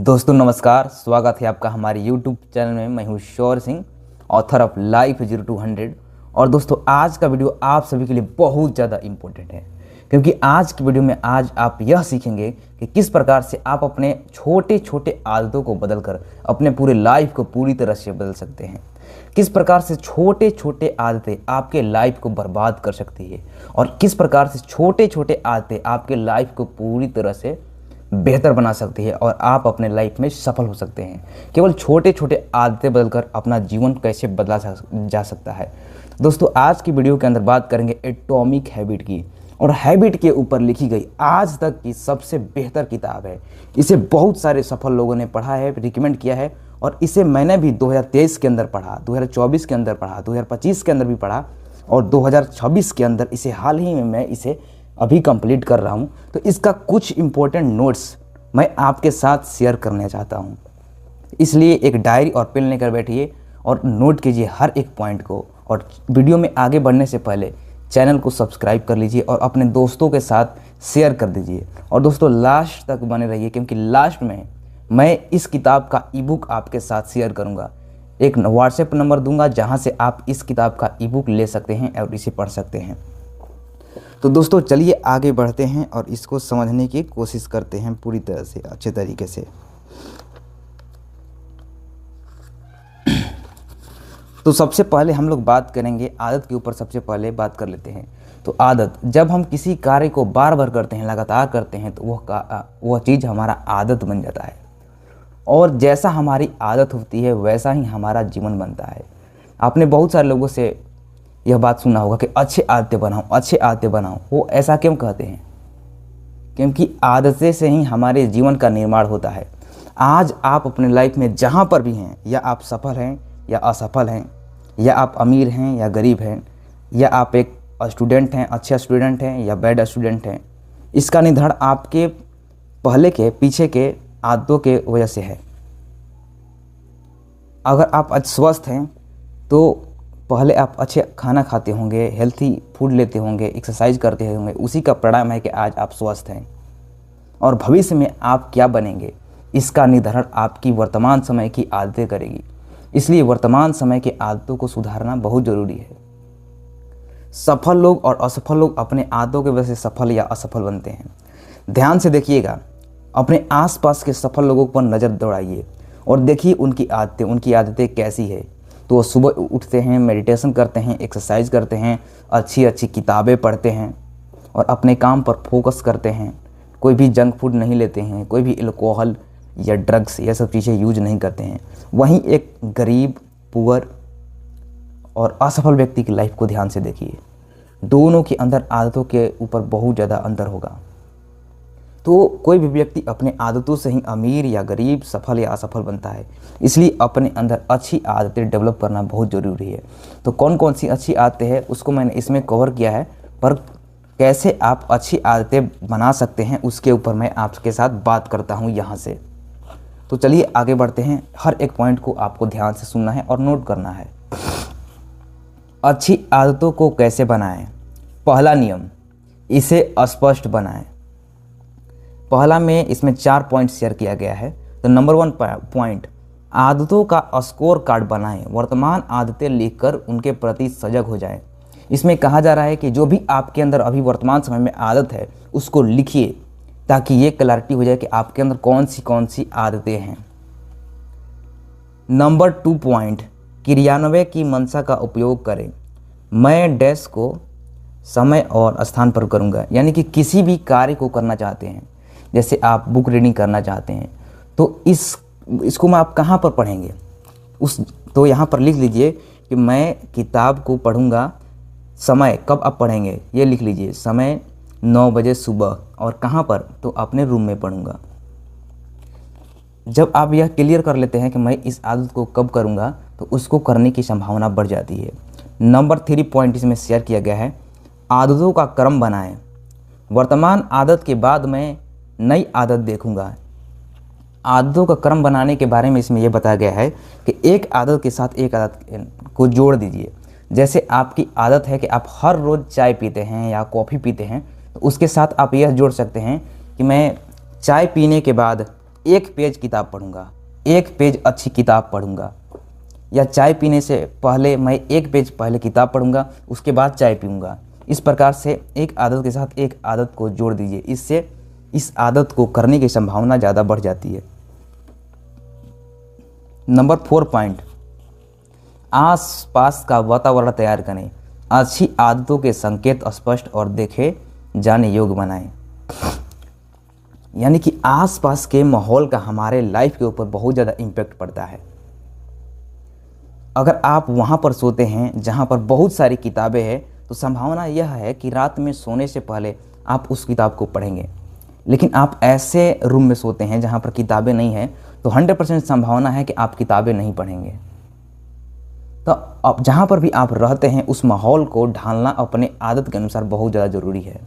दोस्तों नमस्कार, स्वागत है आपका हमारे YouTube चैनल में। मैं हूं शौर्य सिंह, ऑथर ऑफ लाइफ 0-100। और दोस्तों आज का वीडियो आप सभी के लिए बहुत ज़्यादा इम्पोर्टेंट है, क्योंकि आज की वीडियो में आज आप यह सीखेंगे कि किस प्रकार से आप अपने छोटे छोटे आदतों को बदलकर अपने पूरे लाइफ को पूरी तरह से बदल सकते हैं। किस प्रकार से छोटे छोटे आदतें आपके लाइफ को बर्बाद कर सकती है और किस प्रकार से छोटे छोटे आदतें आपके लाइफ को पूरी तरह से बेहतर बना सकती है और आप अपने लाइफ में सफल हो सकते हैं। केवल छोटे छोटे आदतें बदलकर अपना जीवन कैसे बदला जा सकता है। दोस्तों आज की वीडियो के अंदर बात करेंगे एटॉमिक हैबिट की, और हैबिट के ऊपर लिखी गई आज तक की सबसे बेहतर किताब है। इसे बहुत सारे सफल लोगों ने पढ़ा है, रिकमेंड किया है, और इसे मैंने भी 2023 के अंदर पढ़ा, 2024 के अंदर पढ़ा, 2025 के अंदर भी पढ़ा, और 2026 के अंदर इसे हाल ही में मैं इसे अभी कंप्लीट कर रहा हूं। तो इसका कुछ इंपॉर्टेंट नोट्स मैं आपके साथ शेयर करना चाहता हूं, इसलिए एक डायरी और पेन लेकर बैठिए और नोट कीजिए हर एक पॉइंट को। और वीडियो में आगे बढ़ने से पहले चैनल को सब्सक्राइब कर लीजिए और अपने दोस्तों के साथ शेयर कर दीजिए। और दोस्तों लास्ट तक बने रहिए, क्योंकि लास्ट में मैं इस किताब का ईबुक आपके साथ शेयर करूंगा। एक व्हाट्सएप नंबर दूंगा जहां से आप इस किताब का ईबुक ले सकते हैं और इसे पढ़ सकते हैं। तो दोस्तों चलिए आगे बढ़ते हैं और इसको समझने की कोशिश करते हैं पूरी तरह से, अच्छे तरीके से। तो सबसे पहले हम लोग बात करेंगे आदत के ऊपर। सबसे पहले बात कर लेते हैं। तो आदत, जब हम किसी कार्य को बार बार करते हैं, लगातार करते हैं, तो वह चीज़ हमारा आदत बन जाता है। और जैसा हमारी आदत होती है वैसा ही हमारा जीवन बनता है। आपने बहुत सारे लोगों से यह बात सुना होगा कि अच्छे आदतें बनाओ, अच्छे आदतें बनाओ। वो ऐसा क्यों कहते हैं? क्योंकि आदतें से ही हमारे जीवन का निर्माण होता है। आज आप अपने लाइफ में जहाँ पर भी हैं, या आप सफल हैं या असफल हैं, या आप अमीर हैं या गरीब हैं, या आप एक स्टूडेंट हैं, अच्छे स्टूडेंट हैं या बैड स्टूडेंट हैं, इसका निर्धारण आपके पहले के पीछे के आदतों के वजह से है। अगर आप आज स्वस्थ हैं तो पहले आप अच्छे खाना खाते होंगे, हेल्थी फूड लेते होंगे, एक्सरसाइज करते होंगे, उसी का परिणाम है कि आज आप स्वस्थ हैं। और भविष्य में आप क्या बनेंगे इसका निर्धारण आपकी वर्तमान समय की आदतें करेगी। इसलिए वर्तमान समय की आदतों को सुधारना बहुत ज़रूरी है। सफल लोग और असफल लोग अपने आदतों की वजह से सफल या असफल बनते हैं। ध्यान से देखिएगा, अपने आसपास के सफल लोगों पर नज़र दौड़ाइए और देखिए उनकी आदतें कैसी है। तो वो सुबह उठते हैं, मेडिटेशन करते हैं, एक्सरसाइज करते हैं, अच्छी अच्छी किताबें पढ़ते हैं और अपने काम पर फोकस करते हैं। कोई भी जंक फूड नहीं लेते हैं, कोई भी अल्कोहल या ड्रग्स ये सब चीज़ें यूज नहीं करते हैं। वहीं एक गरीब, पुअर और असफल व्यक्ति की लाइफ को ध्यान से देखिए, दोनों के अंदर आदतों के ऊपर बहुत ज़्यादा अंतर होगा। तो कोई भी व्यक्ति अपने आदतों से ही अमीर या गरीब, सफल या असफल बनता है। इसलिए अपने अंदर अच्छी आदतें डेवलप करना बहुत ज़रूरी है। तो कौन कौन सी अच्छी आदतें हैं उसको मैंने इसमें कवर किया है, पर कैसे आप अच्छी आदतें बना सकते हैं उसके ऊपर मैं आपके साथ बात करता हूं यहाँ से। तो चलिए आगे बढ़ते हैं। हर एक पॉइंट को आपको ध्यान से सुनना है और नोट करना है। अच्छी आदतों को कैसे बनाएं? पहला नियम, इसे स्पष्ट बनाएं। पहला में इसमें 4 पॉइंट शेयर किया गया है। तो नंबर 1 पॉइंट, आदतों का स्कोर कार्ड बनाएं। वर्तमान आदतें लिखकर उनके प्रति सजग हो जाएं। इसमें कहा जा रहा है कि जो भी आपके अंदर अभी वर्तमान समय में आदत है उसको लिखिए, ताकि ये क्लैरिटी हो जाए कि आपके अंदर कौन सी आदतें हैं। नंबर 2 पॉइंट, क्रियान्वयन की मंशा का उपयोग करें। मैं डैश को समय और स्थान पर करूँगा, यानी कि किसी भी कार्य को करना चाहते हैं, जैसे आप बुक रीडिंग करना चाहते हैं, तो इसको मैं आप कहाँ पर पढ़ेंगे तो यहाँ पर लिख लीजिए कि मैं किताब को पढ़ूँगा। समय कब आप पढ़ेंगे ये लिख लीजिए, समय 9 बजे सुबह, और कहाँ पर, तो अपने रूम में पढ़ूँगा। जब आप यह क्लियर कर लेते हैं कि मैं इस आदत को कब करूँगा, तो उसको करने की संभावना बढ़ जाती है। नंबर 3 पॉइंट इसमें शेयर किया गया है, आदतों का क्रम बनाएं। वर्तमान आदत के बाद मैं नई आदत देखूंगा। आदतों का क्रम बनाने के बारे में इसमें यह बताया गया है कि एक आदत के साथ एक आदत को जोड़ दीजिए। जैसे आपकी आदत है कि आप हर रोज़ चाय पीते हैं या कॉफ़ी पीते हैं, तो उसके साथ आप यह जोड़ सकते हैं कि मैं चाय पीने के बाद एक पेज किताब पढ़ूंगा, एक पेज अच्छी किताब पढ़ूंगा, या चाय पीने से पहले मैं एक पेज पहले किताब पढ़ूंगा, उसके बाद चाय पीऊँगा। इस प्रकार से एक आदत के साथ एक आदत को जोड़ दीजिए, इससे इस आदत को करने की संभावना ज़्यादा बढ़ जाती है। नंबर 4 पॉइंट, आस पास का वातावरण तैयार करें। अच्छी आदतों के संकेत स्पष्ट और देखे जाने योग्य बनाएं। यानी कि आसपास के माहौल का हमारे लाइफ के ऊपर बहुत ज़्यादा इम्पैक्ट पड़ता है। अगर आप वहाँ पर सोते हैं जहाँ पर बहुत सारी किताबें हैं, तो संभावना यह है कि रात में सोने से पहले आप उस किताब को पढ़ेंगे। लेकिन आप ऐसे रूम में सोते हैं जहाँ पर किताबें नहीं हैं, तो 100% संभावना है कि आप किताबें नहीं पढ़ेंगे। तो अब जहाँ पर भी आप रहते हैं उस माहौल को ढालना अपने आदत के अनुसार बहुत ज़्यादा ज़रूरी है।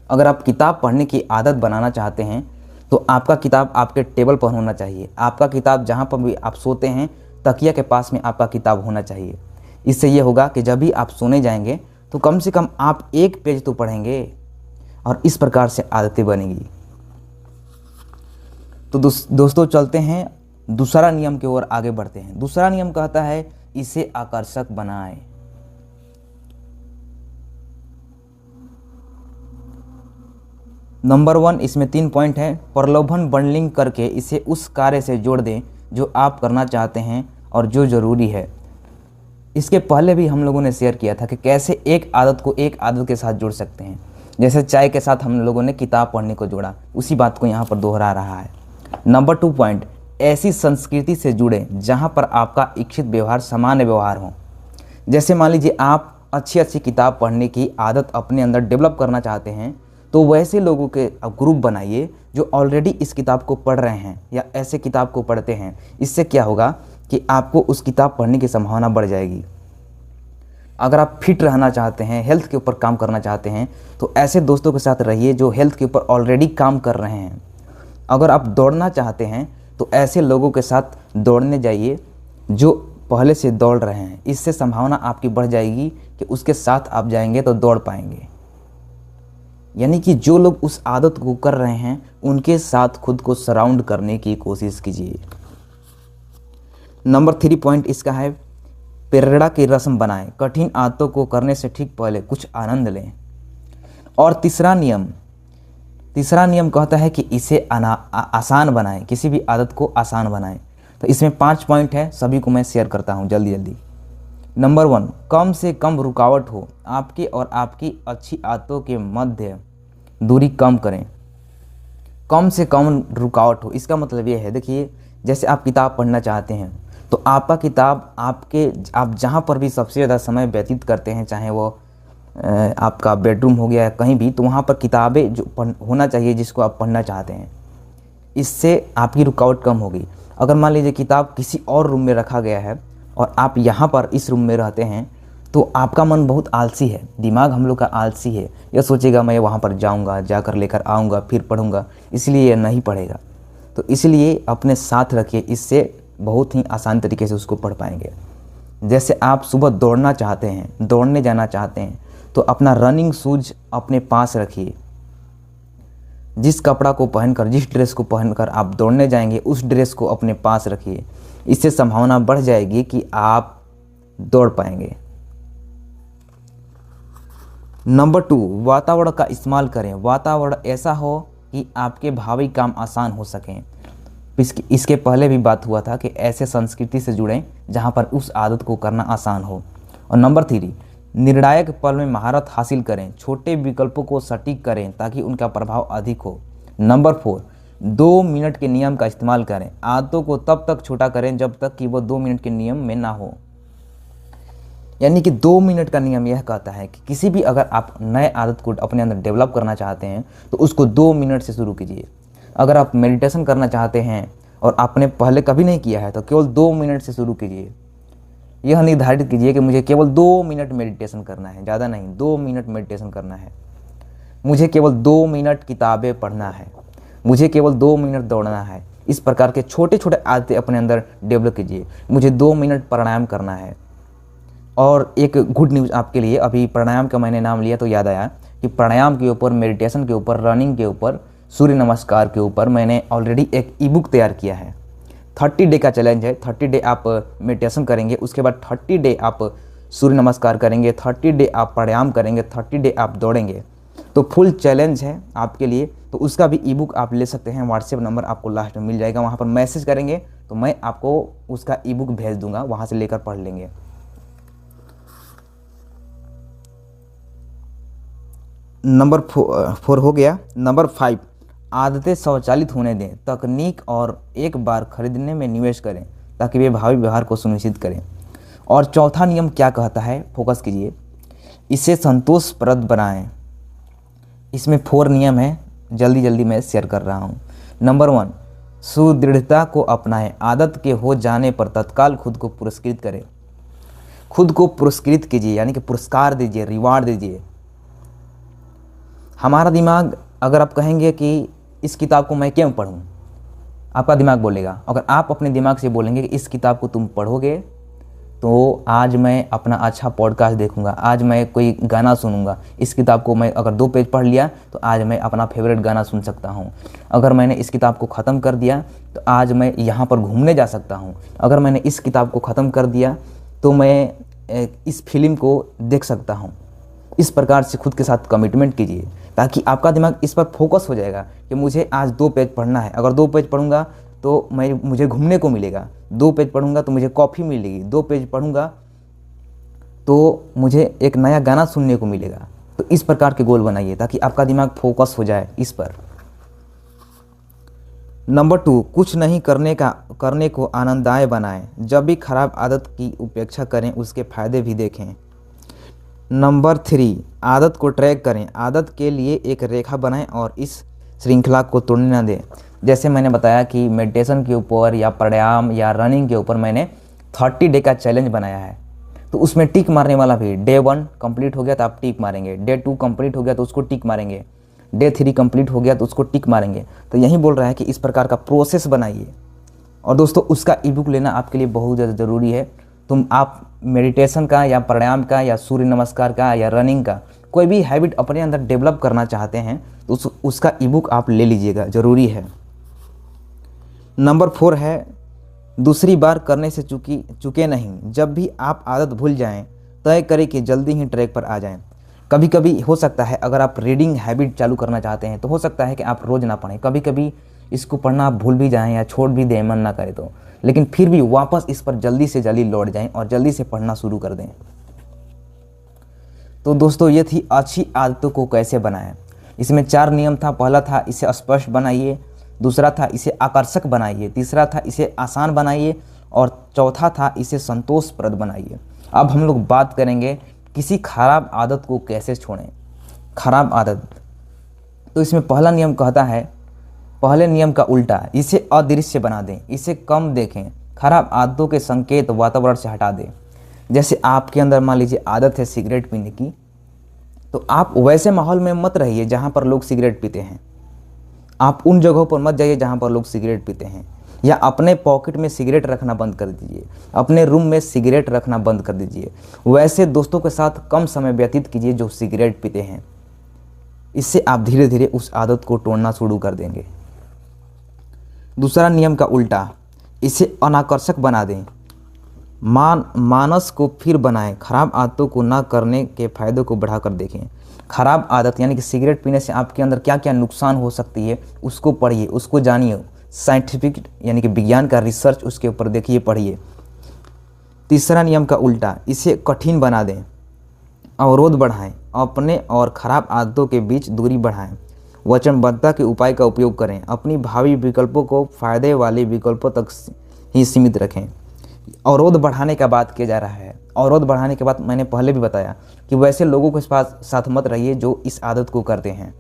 अगर आप किताब पढ़ने की आदत बनाना चाहते हैं तो आपका किताब आपके टेबल पर होना चाहिए। आपका किताब जहाँ पर भी आप सोते हैं तकिया के पास में आपका किताब होना चाहिए। इससे ये होगा कि जब भी आप सोने जाएंगे तो कम से कम आप एक पेज तो पढ़ेंगे और इस प्रकार से आदतें बनेंगी। तो दोस्तों चलते हैं दूसरा नियम की ओर आगे बढ़ते हैं। दूसरा नियम कहता है इसे आकर्षक बनाएं। नंबर 1, इसमें 3 पॉइंट है। प्रलोभन बंडलिंग करके इसे उस कार्य से जोड़ दें जो आप करना चाहते हैं और जो ज़रूरी है। इसके पहले भी हम लोगों ने शेयर किया था कि कैसे एक आदत को एक आदत के साथ जोड़ सकते हैं। जैसे चाय के साथ हम लोगों ने किताब पढ़ने को जोड़ा, उसी बात को यहाँ पर दोहरा रहा है। नंबर 2 पॉइंट, ऐसी संस्कृति से जुड़ें जहाँ पर आपका इच्छित व्यवहार सामान्य व्यवहार हो। जैसे मान लीजिए आप अच्छी अच्छी किताब पढ़ने की आदत अपने अंदर डेवलप करना चाहते हैं, तो वैसे लोगों के ग्रुप बनाइए जो ऑलरेडी इस किताब को पढ़ रहे हैं या ऐसे किताब को पढ़ते हैं। इससे क्या होगा कि आपको उस किताब पढ़ने की संभावना बढ़ जाएगी। अगर आप फिट रहना चाहते हैं, हेल्थ के ऊपर काम करना चाहते हैं, तो ऐसे दोस्तों के साथ रहिए जो हेल्थ के ऊपर ऑलरेडी काम कर रहे हैं। अगर आप दौड़ना चाहते हैं तो ऐसे लोगों के साथ दौड़ने जाइए जो पहले से दौड़ रहे हैं। इससे संभावना आपकी बढ़ जाएगी कि उसके साथ आप जाएंगे तो दौड़ पाएंगे। यानी कि जो लोग उस आदत को कर रहे हैं उनके साथ खुद को सराउंड करने की कोशिश कीजिए। नंबर 3 पॉइंट इसका है प्रेरणा की रस्म बनाएं। कठिन आदतों को करने से ठीक पहले कुछ आनंद लें। और तीसरा नियम कहता है कि इसे आसान बनाएं। किसी भी आदत को आसान बनाएं। तो इसमें 5 पॉइंट है, सभी को मैं शेयर करता हूं जल्दी। नंबर 1, कम से कम रुकावट हो। आपके और आपकी अच्छी आदतों के मध्य दूरी कम करें। कम से कम रुकावट हो, इसका मतलब ये है, देखिए जैसे आप किताब पढ़ना चाहते हैं तो आपका किताब आप जहाँ पर भी सबसे ज़्यादा समय व्यतीत करते हैं, चाहे वो आपका बेडरूम हो गया या कहीं भी, तो वहाँ पर किताबें जो होना चाहिए जिसको आप पढ़ना चाहते हैं। इससे आपकी रुकावट कम होगी। अगर मान लीजिए किताब किसी और रूम में रखा गया है और आप यहाँ पर इस रूम में रहते हैं, तो आपका मन बहुत आलसी है, दिमाग हम लोग का आलसी है। यह सोचेगा मैं वहाँ पर जाऊँगा, जाकर लेकर आऊँगा, फिर पढ़ूँगा, इसलिए यह नहीं पढ़ेगा। तो इसलिए अपने साथ रखिए, इससे बहुत ही आसान तरीके से उसको पढ़ पाएंगे। जैसे आप सुबह दौड़ना चाहते हैं, दौड़ने जाना चाहते हैं, तो अपना रनिंग शूज अपने पास रखिए। जिस कपड़ा को पहनकर, जिस ड्रेस को पहनकर आप दौड़ने जाएंगे, उस ड्रेस को अपने पास रखिए। इससे संभावना बढ़ जाएगी कि आप दौड़ पाएंगे। नंबर 2, वातावरण का इस्तेमाल करें। वातावरण ऐसा हो कि आपके भावी काम आसान हो सकें। इसके पहले भी बात हुआ था कि ऐसे संस्कृति से जुड़ें जहां पर उस आदत को करना आसान हो। और नंबर 3, निर्णायक पल में महारत हासिल करें। छोटे विकल्पों को सटीक करें ताकि उनका प्रभाव अधिक हो। नंबर 4, 2 मिनट के नियम का इस्तेमाल करें। आदतों को तब तक छोटा करें जब तक कि वो 2 मिनट के नियम में ना हो। यानी कि 2 मिनट का नियम यह कहता है कि किसी भी अगर आप नए आदत को अपने अंदर डेवलप करना चाहते हैं तो उसको 2 मिनट से शुरू कीजिए। अगर आप मेडिटेशन करना चाहते हैं और आपने पहले कभी नहीं किया है तो केवल 2 मिनट से शुरू कीजिए। यह निर्धारित कीजिए कि मुझे केवल 2 मिनट मेडिटेशन करना है, ज़्यादा नहीं, 2 मिनट मेडिटेशन करना है। मुझे केवल 2 मिनट किताबें पढ़ना है, मुझे केवल 2 मिनट दौड़ना है। इस प्रकार के छोटे छोटे आदतें अपने अंदर डेवलप कीजिए। मुझे 2 मिनट प्राणायाम करना है। और एक गुड न्यूज़ आपके लिए, अभी प्राणायाम का मैंने नाम लिया तो याद आया कि प्राणायाम के ऊपर, मेडिटेशन के ऊपर, रनिंग के ऊपर सूर्य नमस्कार के ऊपर मैंने ऑलरेडी एक ई बुक तैयार किया है। 30 डे का चैलेंज है। 30 डे आप मेडिटेशन करेंगे, उसके बाद 30 डे आप सूर्य नमस्कार करेंगे, 30 डे आप प्राणायाम करेंगे, 30 डे आप दौड़ेंगे। तो फुल चैलेंज है आपके लिए। तो उसका भी ई बुक आप ले सकते हैं। व्हाट्सएप नंबर आपको लास्ट में मिल जाएगा, वहाँ पर मैसेज करेंगे तो मैं आपको उसका ई बुक भेज दूंगा, वहाँ से लेकर पढ़ लेंगे। नंबर 4 हो गया। नंबर 5, आदतें स्वचालित होने दें। तकनीक और एक बार खरीदने में निवेश करें ताकि वे भावी व्यवहार को सुनिश्चित करें। और चौथा नियम क्या कहता है, फोकस कीजिए, इसे संतोषप्रद बनाएं। इसमें 4 नियम है, जल्दी जल्दी मैं शेयर कर रहा हूँ। नंबर 1, सुदृढ़ता को अपनाएं। आदत के हो जाने पर तत्काल खुद को पुरस्कृत करें। खुद को पुरस्कृत कीजिए, यानी कि पुरस्कार दीजिए, रिवार्ड दीजिए। हमारा दिमाग, अगर आप कहेंगे कि इस किताब को मैं क्यों पढूं, आपका दिमाग बोलेगा। अगर आप अपने दिमाग से बोलेंगे कि इस किताब को तुम पढ़ोगे तो आज मैं अपना अच्छा पॉडकास्ट देखूंगा, आज मैं कोई गाना सुनूंगा। इस किताब को मैं अगर 2 पेज पढ़ लिया तो आज मैं अपना फेवरेट गाना सुन सकता हूं। अगर मैंने इस किताब को ख़त्म कर दिया तो आज मैं यहाँ पर घूमने जा सकता हूं। अगर मैंने इस किताब को ख़त्म कर दिया तो मैं इस फिल्म को देख सकता हूं। इस प्रकार से खुद के साथ कमिटमेंट कीजिए ताकि आपका दिमाग इस पर फोकस हो जाएगा कि मुझे आज 2 पेज पढ़ना है। अगर 2 पेज पढ़ूंगा तो मुझे घूमने को मिलेगा, 2 पेज पढ़ूंगा तो मुझे कॉफ़ी मिलेगी, 2 पेज पढ़ूंगा तो मुझे एक नया गाना सुनने को मिलेगा। तो इस प्रकार के गोल बनाइए ताकि आपका दिमाग फोकस हो जाए इस पर। नंबर 2, कुछ नहीं करने को आनंददायक बनाएं। जब भी खराब आदत की उपेक्षा करें, उसके फायदे भी देखें। नंबर 3, आदत को ट्रैक करें। आदत के लिए एक रेखा बनाएं और इस श्रृंखला को तोड़ने न दें। जैसे मैंने बताया कि मेडिटेशन के ऊपर या प्राणायाम या रनिंग के ऊपर मैंने 30 डे का चैलेंज बनाया है। तो उसमें टिक मारने वाला भी, डे 1 कंप्लीट हो गया तो आप टिक मारेंगे, डे 2 कंप्लीट हो गया तो उसको टिक मारेंगे, डे 3 कंप्लीट हो गया तो उसको टिक मारेंगे। तो यही बोल रहा है कि इस प्रकार का प्रोसेस बनाइए। और दोस्तों उसका ई बुक लेना आपके लिए बहुत ज़्यादा ज़रूरी है। आप मेडिटेशन का या प्राणायाम का या सूर्य नमस्कार का या रनिंग का कोई भी हैबिट अपने अंदर डेवलप करना चाहते हैं तो उसका ई बुक आप ले लीजिएगा, ज़रूरी है। नंबर 4 है, दूसरी बार करने से चुके नहीं। जब भी आप आदत भूल जाएं, तय करें कि जल्दी ही ट्रैक पर आ जाएं। कभी कभी हो सकता है अगर आप रीडिंग हैबिट चालू करना चाहते हैं तो हो सकता है कि आप रोज़ ना पढ़ें, कभी कभी इसको पढ़ना आप भूल भी जाएं या छोड़ भी दें, मन ना करे तो, लेकिन फिर भी वापस इस पर जल्दी से जल्दी लौट जाएं और जल्दी से पढ़ना शुरू कर दें। तो दोस्तों ये थी अच्छी आदतों को कैसे बनाएं। इसमें 4 नियम था। पहला था इसे स्पष्ट बनाइए, दूसरा था इसे आकर्षक बनाइए, तीसरा था इसे आसान बनाइए और चौथा था इसे संतोषप्रद बनाइए। अब हम लोग बात करेंगे किसी खराब आदत को कैसे छोड़ें। खराब आदत, तो इसमें पहला नियम कहता है, पहले नियम का उल्टा, इसे अदृश्य बना दें, इसे कम देखें। खराब आदतों के संकेत वातावरण से हटा दें। जैसे आपके अंदर मान लीजिए आदत है सिगरेट पीने की, तो आप वैसे माहौल में मत रहिए जहाँ पर लोग सिगरेट पीते हैं। आप उन जगहों पर मत जाइए जहाँ पर लोग सिगरेट पीते हैं, या अपने पॉकेट में सिगरेट रखना बंद कर दीजिए, अपने रूम में सिगरेट रखना बंद कर दीजिए। वैसे दोस्तों के साथ कम समय व्यतीत कीजिए जो सिगरेट पीते हैं। इससे आप धीरे धीरे उस आदत को तोड़ना शुरू कर देंगे। दूसरा नियम का उल्टा, इसे अनाकर्षक बना दें। मानस को फिर बनाएं। खराब आदतों को ना करने के फायदों को बढ़ाकर देखें। खराब आदत यानी कि सिगरेट पीने से आपके अंदर क्या क्या नुकसान हो सकती है उसको पढ़िए, उसको जानिए। साइंटिफिक यानी कि विज्ञान का रिसर्च उसके ऊपर देखिए, पढ़िए। तीसरा नियम का उल्टा, इसे कठिन बना दें। अवरोध बढ़ाएं। अपने और खराब आदतों के बीच दूरी बढ़ाएं। वचनबद्धता के उपाय का उपयोग करें। अपनी भावी विकल्पों को फायदे वाले विकल्पों तक ही सीमित रखें। अवरोध बढ़ाने का बात किया जा रहा है। अवरोध बढ़ाने के बाद मैंने पहले भी बताया कि वैसे लोगों के साथ मत रहिए जो इस आदत को करते हैं।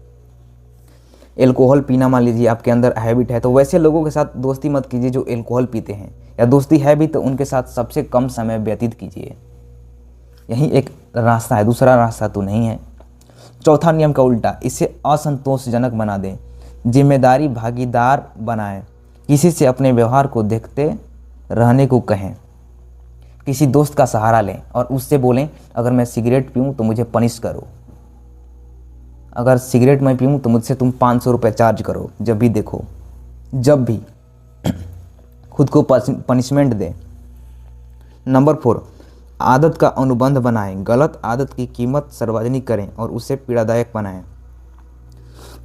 एल्कोहल पीना मान लीजिए आपके अंदर हैबिट है, तो वैसे लोगों के साथ दोस्ती मत कीजिए जो एल्कोहल पीते हैं, या दोस्ती है भी तो उनके साथ सबसे कम समय व्यतीत कीजिए। यही एक रास्ता है, दूसरा रास्ता तो नहीं है। चौथा नियम का उल्टा, इसे असंतोषजनक बना दें। जिम्मेदारी भागीदार बनाएं। किसी से अपने व्यवहार को देखते रहने को कहें। किसी दोस्त का सहारा लें और उससे बोलें अगर मैं सिगरेट पीऊँ तो मुझे पनिश करो। अगर सिगरेट मैं पीऊँ तो मुझसे तुम 500 रुपये चार्ज करो जब भी देखो, जब भी। खुद को पनिशमेंट दे। नंबर 4, आदत का अनुबंध बनाएं। गलत आदत की कीमत सार्वजनिक करें और उसे पीड़ादायक बनाएं।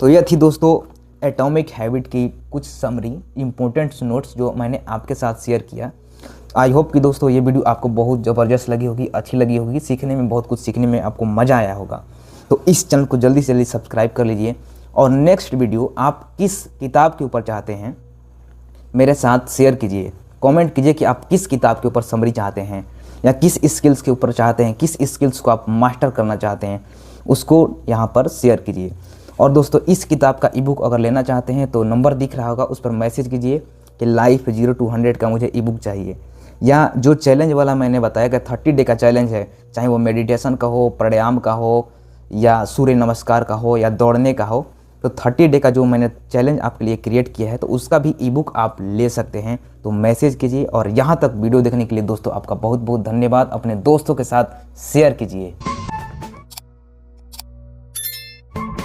तो यह थी दोस्तों एटॉमिक हैबिट की कुछ समरी इंपॉर्टेंट नोट्स जो मैंने आपके साथ शेयर किया। आई होप कि दोस्तों ये वीडियो आपको बहुत ज़बरदस्त लगी होगी, अच्छी लगी होगी, सीखने में बहुत कुछ सीखने में आपको मज़ा आया होगा। तो इस चैनल को जल्दी से जल्दी सब्सक्राइब कर लीजिए और नेक्स्ट वीडियो आप किस किताब के ऊपर चाहते हैं मेरे साथ शेयर कीजिए। कमेंट कीजिए कि आप किस किताब के ऊपर समरी चाहते हैं या किस स्किल्स के ऊपर चाहते हैं, किस स्किल्स को आप मास्टर करना चाहते हैं, उसको यहाँ पर शेयर कीजिए। और दोस्तों इस किताब का ईबुक अगर लेना चाहते हैं तो नंबर दिख रहा होगा, उस पर मैसेज कीजिए कि लाइफ 0 to 100 का मुझे ईबुक चाहिए। या जो चैलेंज वाला मैंने बताया कि 30 डे का चैलेंज है, चाहे वो मेडिटेशन का हो, प्राणायाम का हो, या सूर्य नमस्कार का हो, या दौड़ने का हो, तो 30 डे का जो मैंने चैलेंज आपके लिए क्रिएट किया है तो उसका भी ईबुक आप ले सकते हैं। तो मैसेज कीजिए और यहाँ तक वीडियो देखने के लिए दोस्तों आपका बहुत बहुत धन्यवाद। अपने दोस्तों के साथ शेयर कीजिए।